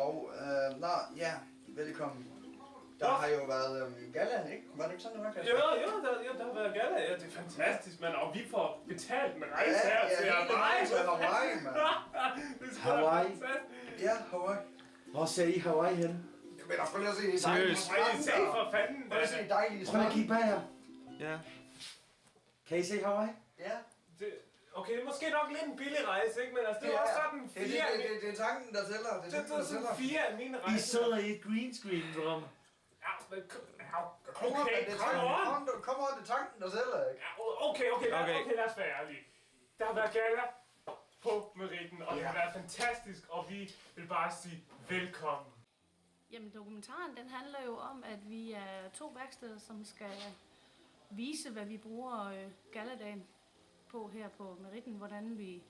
Og, velkommen. Der har jo været galla, ikke? Var det ikke sådan, det var, Kasper? Jo, der har været galla. Ja, det er fantastisk, mand. Og vi får betalt med rejse her til Hawaii. Ja, Hawaii, mand. Det er Hawaii. fantastisk. Ja, Hawaii. Hvor ser I Hawaii hen? Men prøv lige at se, det er Seriøst. Se for fanden. Prøv lige at se dejlige Prøv lige at kigge bag her. Ja. Kan I se Hawaii? Ja. Okay, det er måske nok lidt en billig rejse, ikke? Men altså, det er også sådan fire... Det er tanken, der tæller. Det er sådan fire af mine rejser. I sidder i et green screen rum. Ja, men... Okay, kom on, det er tanken, der tæller, ikke? Okay, lad os være ærlige. Der har været galla på Meritten, og det har været fantastisk, og vi vil bare sige velkommen. Jamen, dokumentaren, den handler jo om, at vi er 2 værksteder, som skal vise, hvad vi bruger galladagen på her på Meritten, hvordan vi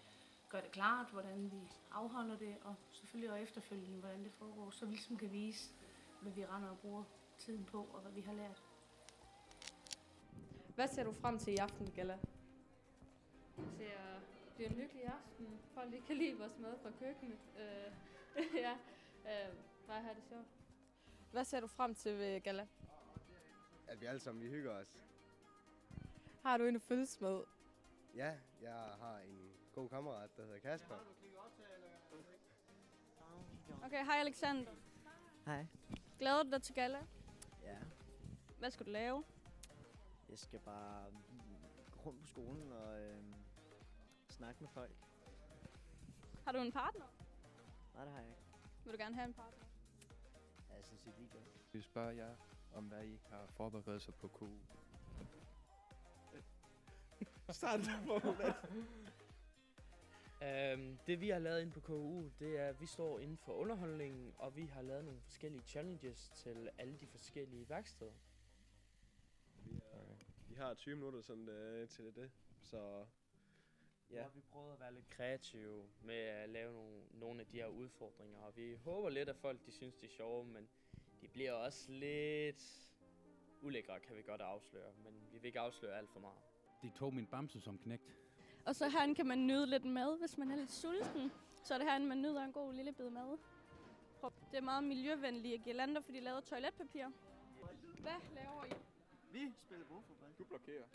gør det klart, hvordan vi afholder det, og selvfølgelig også efterfølgende, hvordan det foregår, så vi ligesom kan vise, hvad vi render og bruger tiden på, og hvad vi har lært. Hvad ser du frem til i aften, Galla? Det bliver en hyggelig aften. Folk ikke kan lide vores mad fra køkkenet. Bare have det sjovt. Hvad ser du frem til ved Galla? At vi alle sammen vi hygger os. Har du en at følges med? Ja, jeg har en god kammerat, der hedder Kasper. Okay, hej Alexander. Hej. Glæder du dig til Galla? Ja, Hvad skal du lave? jeg skal bare gå rundt på skolen og snakke med folk. Har du en partner? Nej, det har jeg ikke. Vil du gerne have en partner? Jeg er sådan set ligeglad. Vi spørger jer, om hvad I har forberedt sig på KU. Start på Det vi har lavet inde på KU, det er, at vi står inden for underholdningen, og vi har lavet nogle forskellige challenges til alle de forskellige værksteder. Vi har 20 minutter sådan, til det, så Ja, vi prøvede at være lidt kreative med at lave nogle af de her udfordringer, og vi håber lidt, at folk de synes, det er sjove, men de bliver også lidt ulækre, kan vi godt afsløre, men vi vil ikke afsløre alt for meget. De tog min bamse som knægt. Og så herinde kan man nyde lidt mad, hvis man er lidt sulten. Så er det herinde, man nyder en god lille bid mad. Det er meget miljøvenlige girlander, fordi de laver toiletpapir. Hvad laver I? Vi spiller bordfodbold. Du blokerer.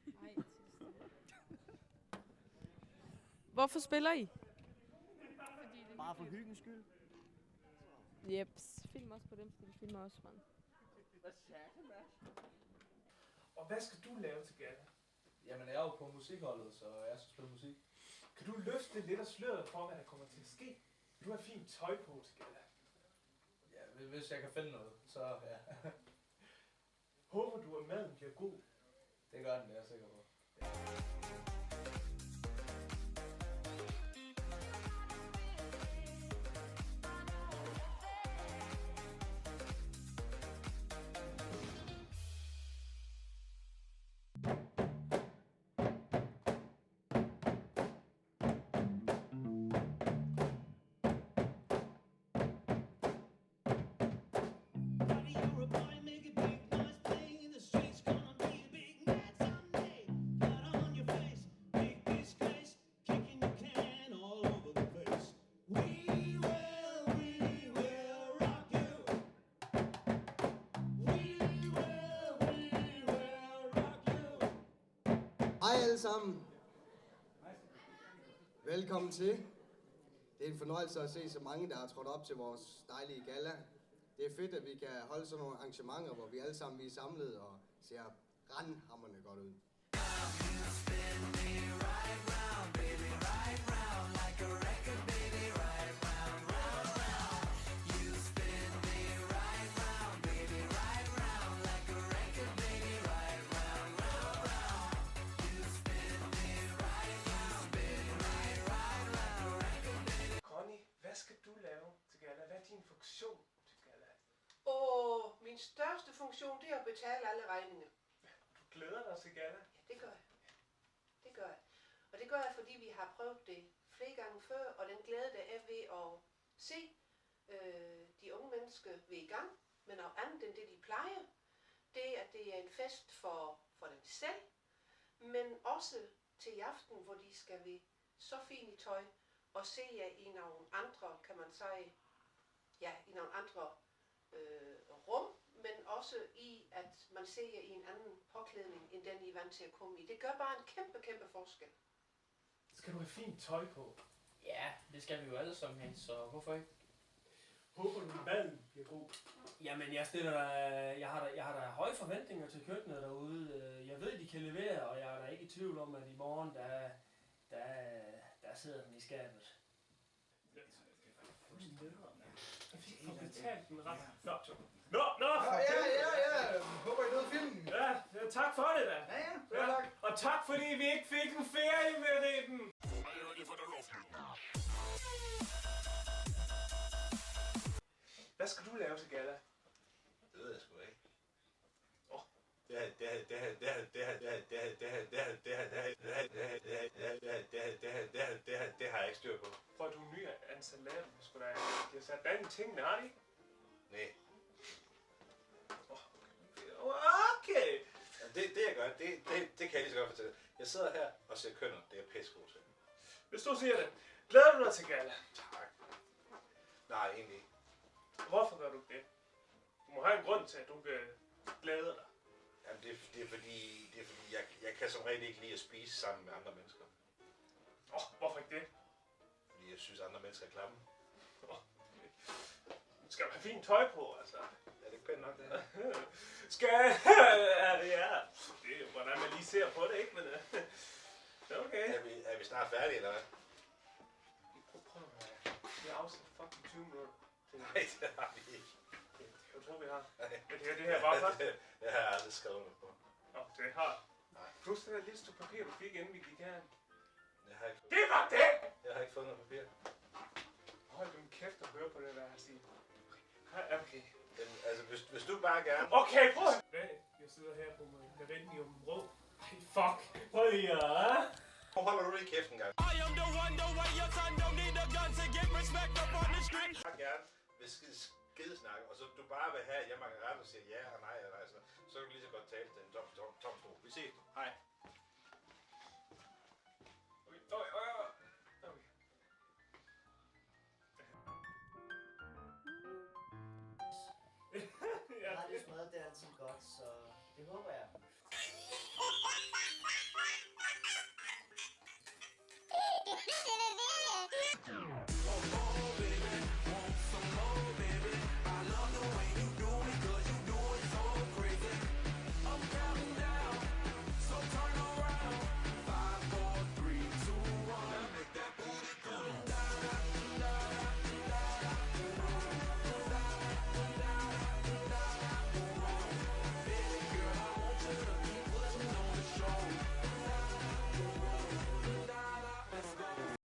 Nej, Hvorfor spiller I? Bare for hyggens skyld. Jeps. Film også på dem, fordi de filmer også, mand. Hvad sagde du, Mads? Og hvad skal du lave til galla? Jamen, jeg er jo på musikholdet, så jeg skal spille musik. Kan du løfte lidt af sløret for, hvad der kommer til at ske? Du har fint tøj på til galla. Ja, hvis jeg kan finde noget, så ja. Håber du, at maden bliver god? Det gør den, det er jeg sikker på. Hej alle sammen. Velkommen til. Det er en fornøjelse at se så mange, der har trådt op til vores dejlige galla. Det er fedt, at vi kan holde sådan nogle arrangementer, hvor vi alle sammen er samlet og ser randhamrende godt ud. Hvad skal du lave til galla? Hvad er din funktion til galla? Min største funktion, det er at betale alle regninger. Du glæder dig til galla? Ja, det gør jeg. Det gør jeg. Og det gør jeg, fordi vi har prøvet det flere gange før, og den glæde, der er ved at se de unge mennesker ved i gang, men noget andet end det, de plejer, det er, at det er en fest for dem selv, men også til i aften, hvor de skal være så fine i tøj, og se jer i nogle andre, kan man sige, i nogle andre rum, men også i, at man ser i en anden påklædning, end den I er vant til at komme i. Det gør bare en kæmpe forskel. Skal du have fint tøj på? Ja, det skal vi jo alle sammen have, så hvorfor ikke? Håber du, maden bliver god? Jamen, jeg har da høje forventninger til køkkenet derude. Jeg ved, de kan levere, og jeg er da ikke i tvivl om, at i morgen, der sidder den i skabet. Jeg fik for betalt den ret. Nå! Ja. Håber I nåede filmen? Ja, tak for det da. Ja, tak. Og tak fordi vi ikke fik en ferie med den. Hvad skal du lave til galla? Det ved jeg sgu ikke. Det har jeg ikke styr på. Prøv at du er ny ansat lærer. De har sat bag med tingene, har de ikke? Nej. Okay. Det jeg gør, det kan jeg lige så godt fortælle. Jeg sidder her og ser kønner. Det er pissegod til. Hvis du siger det, glæder du dig til galla? Tak. Nej, egentlig ikke. Hvorfor gør du det? Du må have en grund til, at du kan glæde dig. Jamen, det er fordi jeg kan som regel ikke lide at spise sammen med andre mennesker. Hvorfor ikke det? Fordi jeg synes, andre mennesker er klamme. Skal du have fint tøj på, altså? Er det ikke pænt nok, det her? Ja. Det er jo, hvordan man lige ser på det, ikke? Men okay. Er vi snart færdige, eller hvad? Prøv at høre. Vi har afsat fucking 20 minutter. Nej, det har vi ikke. Det kan du tro, vi har. Men det her bare først. Det har jeg aldrig skrevet noget på. Det har. Plus det der lille stykke papir, du fik, inden vi gik her. Jeg har ikke... Det var det! Jeg har ikke fået noget papir. Hold din kæft og hør på det, der jeg siger. Okay. Altså, hvis du bare gerne... Okay, prøv at... Jeg sidder her på Meridium Rød. Ej, fuck. Prøv lige at... Hvor holder du lige kæft en gang? I am the one, the way your son don't need a gun to get respect up on the street. Jeg gerne vil skidesnakke, og så du bare vil have, at jeg makker ret og siger ja og nej og nej, så kan du lige så godt tale til en tom stol. Vi ses. Hej. Gratis mad, det er altid godt, så det håber jeg.